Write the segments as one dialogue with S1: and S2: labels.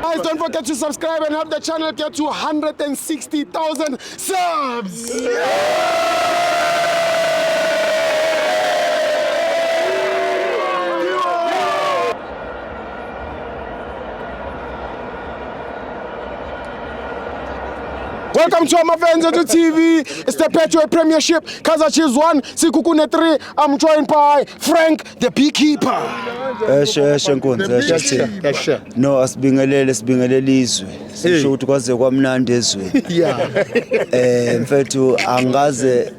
S1: Guys, don't forget to subscribe and help the channel get to 160,000 subs. Welcome to my fans on the TV. It's the Petro Premiership. Kaizer Chiefs 1, Sekhukhune 3. I'm joined by Frank, the beekeeper.
S2: No, asibingelele izwe. Sisho ukuthi kwaze kwamnandi ezweni.
S1: Yeah.
S2: Mfethu angaze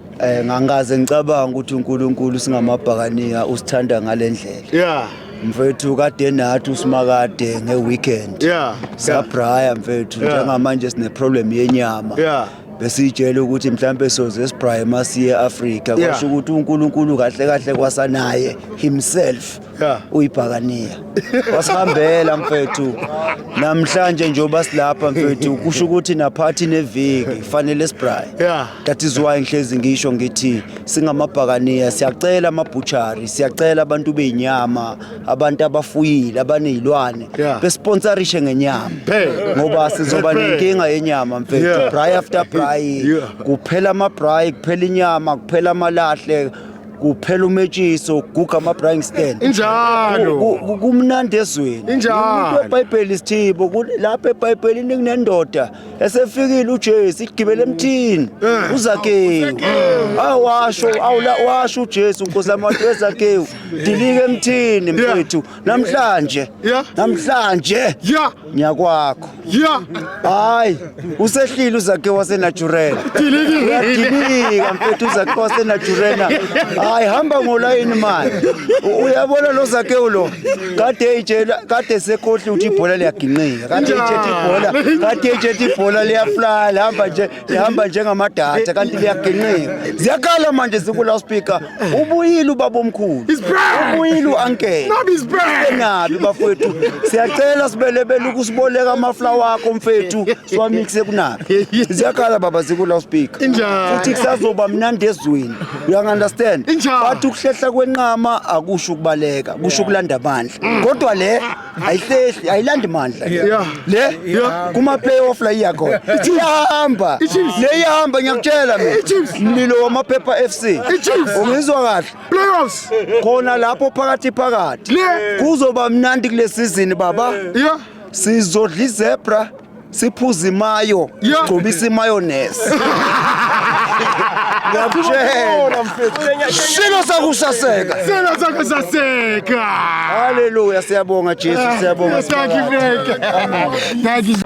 S2: ngicabanga ukuthi uNkulunkulu singamabhakaniya usithanda ngalendlela.
S1: Yeah.
S2: Mfethu kade nathi usimakade ngeweekend.
S1: Yeah.
S2: Sabraya mfethu njengamanje sine problem yenyama.
S1: Yeah.
S2: Besitshela ukuthi mhlambe soze sibraya masiye eAfrika kwasho ukuthi uNkulunkulu kahle kwasanaye himself uyibhakaniya wasihambela mfethu namhlanje njoba silapha mfethu kusho ukuthi na party neviki fanele sibraya. That is why ngihlezi ngisho ngithi singamabhakaniya siyacela amabutchery siyacela abantu beyinyama abantu abafuyile abanezilwane besponsorishe ngenyama ngoba sizoba nenkinga yenyama mfethu braai after braai kuphela amabraai kuphela inyama kuphela amalahle kuphela umetsiso guga ama-brying stand
S1: injalo
S2: kumnandi ezweni
S1: injalo
S2: iBhayibheli isithibo lapha eBhayibhelini kunendoda esefikile uJesu igibele emthini uZakewu washo uJesu Nkosi yabantu eZakewu dilike emthini mfethu namhlanje nyakwakho hayi usehlile uZakewu wasenatural dilika mfethu uZakewu wasenatural hayi hamba ngolayini manje uyabona lo Zakewu lo kade sekhohli ukuthi ibhola liyaginqika kade ethethe ibhola liyafly lihamba njengamadata kanti liyaginqika ziyakhala manje zikula speaker ubuyile ubaba omkhulu ubuyile uuncle nabi bafowethu siyacela sibelebele ukusiboleka amafla wakho mfethu siwamixe kunabi ziyakhala baba zikula speaker futhi kusazoba mnandi ezweni you understand bathi ukuhlehla kwenqama akusho ukubaleka kusho ukulanda amandla kodwa le ayihlehli ayilandi amandla le kuma playoff la iyakhona iyahamba ngiyakutshela mina mlilo wamaphepha FC ungizwa kahle
S1: playoffs
S2: khona lapho phakathi kuzoba mnandi kule season baba sizodla izebra siphuza imayo sigcobisa imayonnaise Sino sakusaseka. Hallelujah siyabonga Jesu siyabonga.
S1: Thank you.